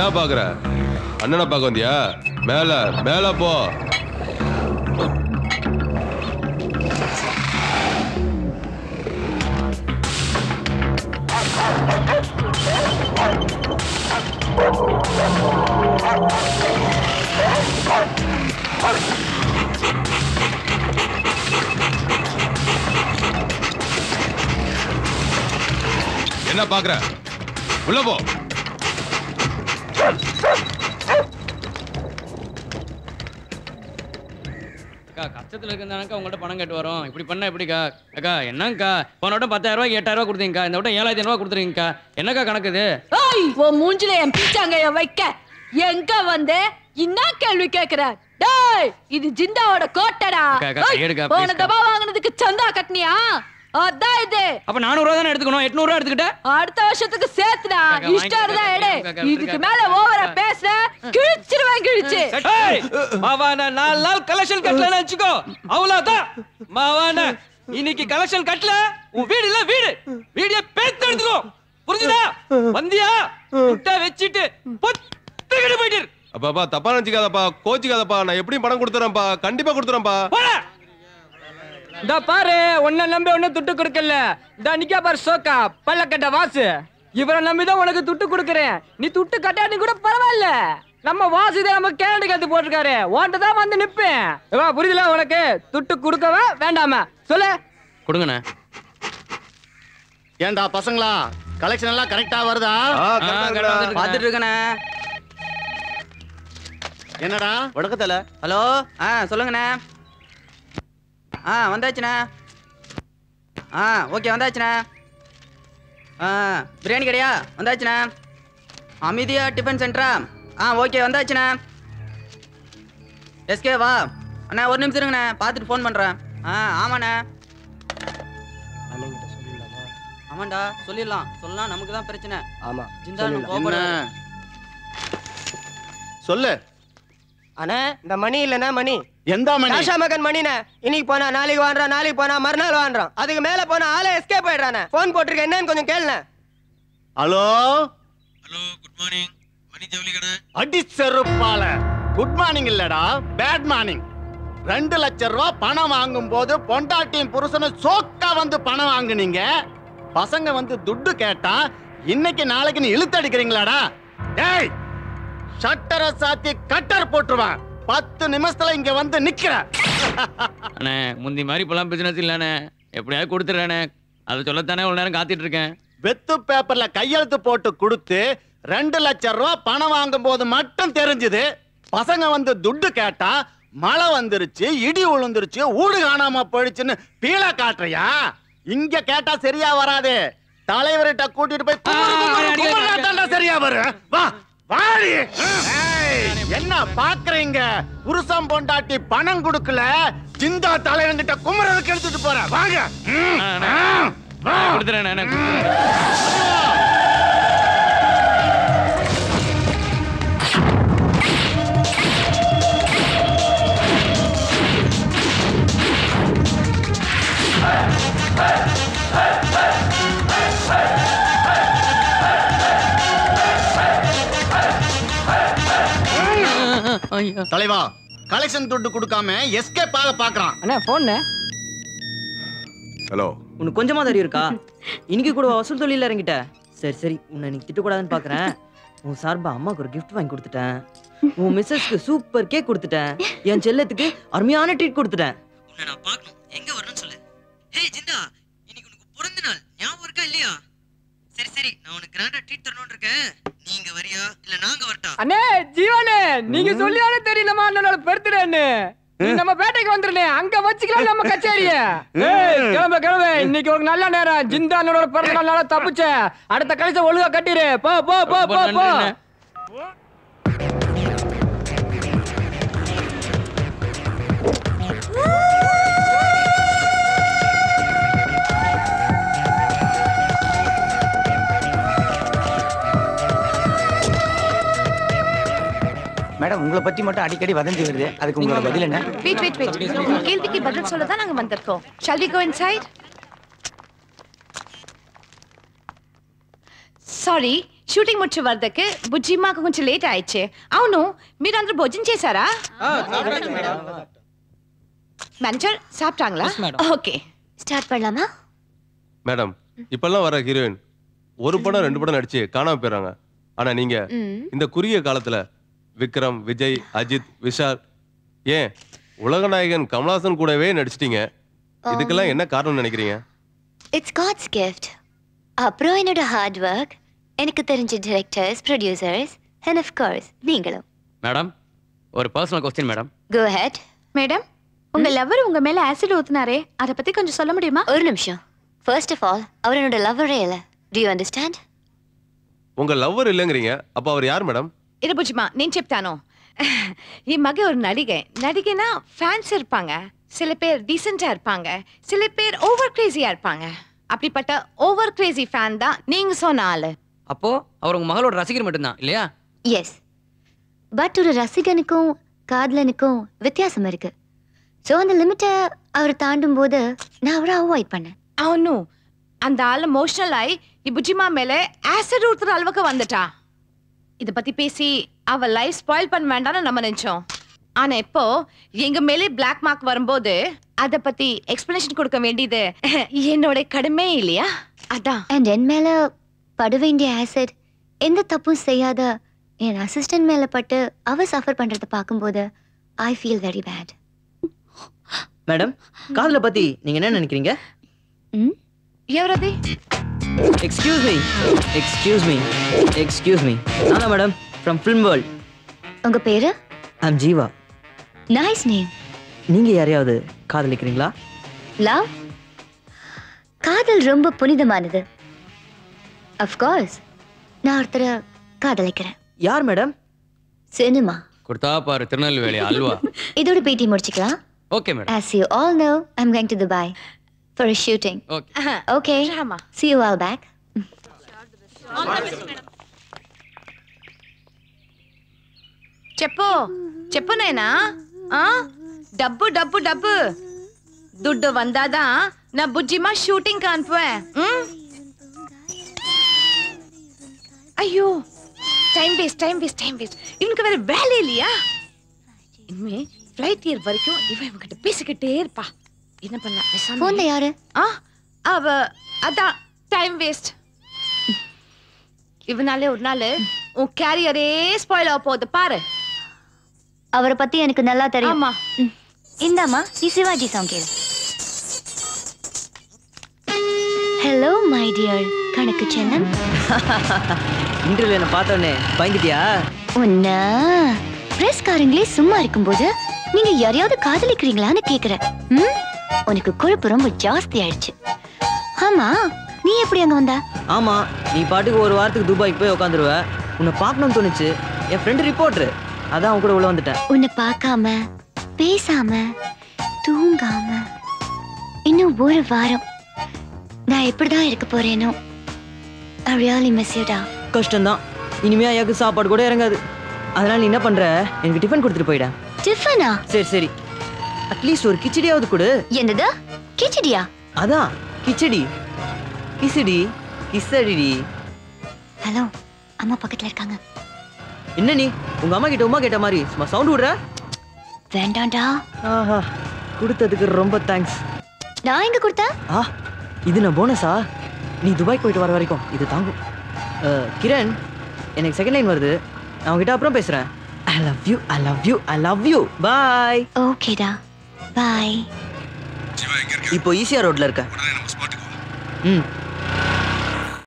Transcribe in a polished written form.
என்ன பாக்குற? அண்ணனை பார்க்க வந்தியா? மேல மேல போ. என்ன பாக்குற? உள்ள போ. கஷ்டத்துல இருந்தாக்கா உங்கள்கிட்ட பணம் கேட்டு வரோம். இப்படி பண்ணா எப்படிக்கா? அக்கா என்னங்கக்கா, போன வட்டம் 10,000 8,000 கொடுத்தீங்கக்கா, இந்த வட்டம் 7,500 கொடுத்துருங்கக்கா. என்னக்கா கணக்குது? உன் மூஞ்சில என் பீச்சாங்கைய வைக்க எங்க வந்து என்ன கேள்வி கேக்குற? டேய், இது ஜிந்தாவோட கோட்டடா. போன தடவை வாங்குனதுக்கு சந்தா கட்டினியா? அதான் இது. அப்ப 400 ரூபா தானே எடுத்துக்கணும், 800 ரூபா எடுத்துக்கிட்ட? அடுத்த வருஷத்துக்கு சேர்த்துடா. இஷ்டம் இருந்தா எடு. இதுக்கு மேல ஓவரா பேசுற கிழிச்சிருவேன் கிழிச்சு. மாவான 4 நாள் கலெக்ஷன் கட்டலன்னு வச்சுக்கோ, அவ்வளவுதான். மாவான இன்னைக்கு கலெக்ஷன் கட்டல, உன் வீடு இல்ல வீடு வீடியோ பேத்து எடுத்துக்கோ. புரிஞ்சுதா? வந்தியா முட்டை வச்சிட்டு பொத்துக்கிட்டு போயிட்டு. அப்பா தப்பா நினைச்சுக்காதப்பா, கோச்சிக்காதப்பா. நான் எப்படியும் பணம் கொடுத்துறேன்ப்பா, கண்டிப்பா கொடுத்துறேன்ப்பா. இந்த பாரு, உன்னை நம்பி ஒன்னும் துட்டு கொடுக்கல. இந்த நிக்கா பாரு சோக்கா பல்லக்கட்ட வாசு, இவரை நம்பிதான் உனக்கு துட்டு கொடுக்குறேன். நீ துட்டு கட்டாட்டி கூட பரவாயில்ல, நம்ம வாசுதான் நம்ம கேரண்டி கத்து போட்டிருக்காரு. உன்கிட்ட தான் வந்து நிப்பேன். புரியுதுல உனக்கு? துட்டு கொடுக்கவா வேண்டாமா சொல்லு? கொடுங்கண்ணே. ஏண்டா பசங்களா, கலெக்ஷன் எல்லாம் கரெக்டா வருதா? பாத்துட்டு இருக்கண்ணே. என்னடா வணக்கத்துல? ஹலோ, சொல்லுங்கண்ணே. வந்தாச்சுண்ணே. ஓகே வந்தாச்சுண்ணே. பிரியாணி கடையா? வந்தாச்சுண்ணே. அமிதியா டிஃபன் சென்டரா? ஓகே வந்தாச்சுண்ணே. எஸ்கே வா அண்ணா, ஒரு நிமிஷம் இருங்கண்ணே, பார்த்துட்டு ஃபோன் பண்ணுறேன். ஆமாண்ணே. ஆமாண்டா, சொல்லிடலாம். சொல்லலாம், நமக்கு தான் பிரச்சனை. ஆமா, சொல்லு அண்ணா. இந்த மணி இல்லைண்ணா, மணி எந்த மணி? ஆஷா மகன் மணிண்ணே. இன்னைக்கு போனா நாளைக்கு வாங்குறான், நாளைக்கு போனா மறுநாள் வாங்குறான், அதுக்கு மேல போனா ஆளே எஸ்கேப் ஆயிடுறானே. போன் போட்டிருக்கேன், என்னன்னு கொஞ்சம் கேளுண்ணே. Hello hello, good morning. Mani ஜவுளி கடை. அடி செருப்பால. குட் மார்னிங் இல்லடா, பேட் மார்னிங். 2 லட்சம் ரூபாய் பணம் வாங்கும் போது பொண்டாட்டியும் புருஷனும் சோக்கா வந்து பணம் வாங்குனீங்க. பசங்க வந்து துட்டு கேட்டா இன்னைக்கு நாளைக்கு நீ இழுத்து அடிக்கிறீங்களாடா? டேய், ஷட்டரை சாத்தி கட்டர் போட்டுருவான். 10 நிமிஷத்துல இங்க வந்து நிக்கிற. அண்ணே, முந்தி மாதிரி இப்பெல்லாம் பிசினஸ் இல்லண்ணே, எப்படியாவது கொடுத்துறேண்ணே. அதை சொல்லத்தானே ஒரு நேரம் காத்திட்டு இருக்கேன். வெத்து பேப்பர்ல கையெழுத்து போட்டு கொடுத்து 2 லட்சம் ரூபாய் பணம் வாங்கும் போது மட்டும் தெரிஞ்சது. பசங்க வந்து துட்டு கேட்டா மழை வந்துருச்சு, இடி விழுந்துருச்சு, ஊடு காணாம போயிடுச்சுன்னு பீழ காட்டுறியா? இங்க கேட்டா சரியா வராது. தலைவர்கிட்ட கூட்டிட்டு போய் சரியா வரு. வா வாடி. என்ன பாக்குறீங்க? புருஷன் பொண்டாட்டி பணம் கொடுக்கல, சிந்தா தலைவங்கிட்ட குமரனுக்கு எடுத்துட்டு போற. வாங்க. கொடுத்துறேன். தலைவா, கலெக்ஷன் துட்டு கொடுக்காம எஸ்கேப் ஆக பாக்குறான். அண்ணா போன். ஹலோ, உனக்கு கொஞ்சமா தெரியும் இருக்கா? இன்னைக்கு கூட வசூல் தொழில இறங்கிட்ட. சரி சரி, உன்னை நீ திட்டக்கூடாதுன்னு பாக்குறேன். உன் சார்பா அம்மாவுக்கு ஒரு கிஃப்ட் வாங்கி கொடுத்துட்டேன். உன் மிஸ்ஸஸ்க்கு சூப்பர் கேக் கொடுத்துட்டேன். என் செல்லத்துக்கு அருமையான ட்ரீட் கொடுத்துட்டேன். உன்னை நான் பார்க்கணும், எங்க வரணும்னு சொல்லு. ஹே ஜிந்தா, இன்னைக்கு உனக்கு பிறந்த நாள், ஞாபகம் இருக்கா இல்லையா? சரி சரி, நான் உனக்கு கிராண்டா ட்ரீட் தரணும்னு இருக்கேன். நீங்க வரியா இல்ல நாங்க வரட்டா? அண்ணே ஜீவனே, நீங்க சொல்லியானே தெரியலமா அண்ணனோட பர்த்டேன்னு. நம்ம பேட்டைக்கு வந்துருனே, அங்க வச்சுக்கலாம் நம்ம கச்சேரிய. கிளம்ப கிளம்ப, இன்னைக்கு ஒரு நல்ல நேரம். ஜிந்தா அண்ணனோட பிறந்த நாளால தப்பிச்ச. அடுத்த கழிச்ச ஒழுங்கா கட்டிரு. போ போ போ போ போ. மேடம், உங்களை பத்தி மட்டும் அடிக்கடி வதந்தி வருது, அதுக்கு உங்களோட பதில் என்ன? வெயிட் வெயிட் வெயிட், உங்க கேள்விக்கு பதில் சொல்ல தான் நாங்க வந்திருக்கோம். Shall we go inside? Sorry, shooting ముచ్చి వరదకి బుజ్జిమాకు కొంచెం లేట్ ఆయిచ్చే అవును మీరందరూ భోజనం చేశారా மேனேஜர் சாப்பிட்டாங்களா ஓகே ஸ்டார்ட் பண்ணலாமா மேடம் இப்பெல்லாம் வர ஹீரோயின் ஒரு படம் 2 படம் நடிச்சு காணாம போயிடுறாங்க. ஆனா நீங்க இந்த குறுகிய காலத்துல விக்ரம், விஜய், அஜித், விஷால் ஏன் உலகநாயகன் கமலஹாசன் கூடவே நடிச்சிட்டீங்க. இதுக்கெல்லாம் என்ன காரணம் நினைக்கிறீங்க? It's God's gift. அப்புறம் என்னோட ஹார்ட் ஒர்க், எனக்கு தெரிஞ்ச directors, producers and of course நீங்களும். மேடம் ஒரு personal question madam. Go ahead. Madam உங்க லவர் உங்க மேல ஆசிட் ஊத்துனாரே அத பத்தி கொஞ்சம் சொல்ல முடியுமா? ஒரு நிமிஷம். ஃபர்ஸ்ட் ஆஃப் ஆல் அவர் என்னோட லவ்வரே இல்ல. To you understand? உங்க லவ்வர் இல்லங்கறீங்க. அப்ப அவர் யார் மேடம்? இது புஜ்மா నేను చెప్తాను. ఈ మగ ஒரு நடிகைனா ஃபேன்ஸ் இருப்பாங்க. சில பேர் டீசென்ட்டா இருப்பாங்க. சில பேர் ஓவர் கிரேசியா இருப்பாங்க. அப்படிப்பட்ட ஓவர் கிரேசி ஃபேன் தான் நீங்க சொன்ன ஆளு. அப்போ அவர் உங்க மகளோட ரசிகர் மட்டும்தான் இல்லையா? எஸ். பட் ஒரு ரசிகனுக்கும் காதலனுக்கும் வித்தியாசம் இருக்கு. சோ அந்த லிமிட்டை அவர் தாண்டும் போது நான் அவரை அவாய்ட் பண்ணேன். అవును அந்த ஆள் எமோஷனல் ஆயி ఈ புஜ்மா மேல ஆசிட் ஊத்துற அளவுக்கு வந்துட்டா. இத பத்தி பேசி அவ லைஃப் ஸ்பாயில் பண்ண வேண்டாம்னு நம்ம நினைச்சோம். ஆனா இப்போ எங்க மேலே பிளாக் மார்க் வரும்போது அத பத்தி எக்ஸ்பிளனேஷன் கொடுக்க வேண்டியது என்னோட கடமை இல்லையா? அதான். அண்ட் என் மேல பட வேண்டிய ஆசிட் எந்த தப்பும் செய்யாத என் அசிஸ்டன்ட் மேல பட்டு அவ சஃபர் பண்றத பாக்கும்போது I feel very bad. Madam காதல பத்தி நீங்க என்ன நினைக்கிறீங்க? எவரது? எக்ஸ்கியூஸ் மீ நானா மேடம் ஃப்ரம் ஃபிலிம் வேர்ல்ட். உங்க பேரு? ஐம் ஜீவா. Nice name. நீங்க யாரையாவது காதலிக்கிறீங்களா? லவ் காதல் ரொம்ப புனிதமானது. ஆஃப் கோர்ஸ் நான் ஒருத்தரை காதலிக்கிறேன். யார் மேடம்? சினிமா. கொடுத்தா பாரு திருநெல்வேலி அல்வா. இதோட பேட்டி முடிச்சுக்கலாம். Okay madam. As you all know, I'm going to Dubai for a shooting. Okay. Okay. See you all back. చెప్పు నైనా డబ్బు డబ్బు డబ్బు దుడ్డు వందాదా నా బుజ్జిమా షూటింగ్ అనుపుவேன். ஐயோ டைம் வேஸ்ட் இவனுக்கு வேற வேலை இல்லையா? இனிமே ஃப்ளைட் ஏர் வரைக்கும் இவன்கிட்ட பேசிக்கிட்டே இருப்பா. என்ன பண்ணலாம்? போன்ல யாரு? அவ அதான் டைம் வேஸ்ட். இவனாலே ஒரு நாள் உன் கேரியரே ஸ்பாயில் ஆக போகுது பாரு. அவரை பத்தி எனக்கு நல்லா தெரியும். ஆமா இந்தாமா நீ சிவாஜி சாங் கேளு. ஹலோ மை டியர் கணக்கு செல்லம். இன்டர்வியூல என்ன பார்த்தோன்னே பயந்துட்டியா? உன்ன பிரஸ்காரங்களே சும்மா இருக்கும்போது நீங்க யாரையாவது காதலிக்கிறீங்களான்னு கேக்குறேன். உனக்கு கொழுப்பு ரொம்ப ஜாஸ்தி ஆயிடுச்சு. ஆமா நீ எப்படி அங்க வந்த? ஆமா நீ பாட்டுக்கு ஒரு வாரத்துக்கு துபாய்க்கு போய் உட்காந்துருவ. உன்னை பார்க்கணும்னு தோணுச்சு. என் ஃப்ரெண்டு ரிப்போர்ட்டர் அதான் அவன் கூட உள்ள வந்துட்டேன். உன்னை பார்க்காம பேசாம தூங்காம இன்னும் ஒரு வாரம் நான் எப்படிதான் இருக்க போறேனோ. I really miss you டா. கஷ்டம்தான். இனிமே ஐயாக்கு சாப்பாடு கூட இறங்காது. அதனால நீ என்ன பண்ற? எனக்கு டிஃபன் கொடுத்துட்டு போயிட. டிஃபனா? சரி அட்லீஸ்ட் ஒரு கிச்சடியாவது கொடு. என்னது கிச்சடியா? அதான் கிச்சடி. கிசடி. ஹலோ அம்மா பக்கத்துல இருக்காங்க. என்ன நீ உங்க அம்மா கிட்ட உமா கேட்ட மாதிரி சும்மா சவுண்ட் விடுற? வேண்டாம்டா. ஆஹா கொடுத்ததுக்கு ரொம்ப தேங்க்ஸ். நான் எங்க கொடுத்தேன்? இது நான் போனஸா? நீ துபாய் போயிட்டு வர வரைக்கும் இது தாங்கும். கிரண் எனக்கு செகண்ட் லைன் வருது. நான் உங்ககிட்ட அப்புறம் பேசுறேன். I love you. Bye. ஓகேடா பாய். ஜீவா எங்க இருக்க? இப்போ ஈசிஆர் ரோட்ல இருக்க. உடனே நம்ம ஸ்பாட்டுக்கு வா.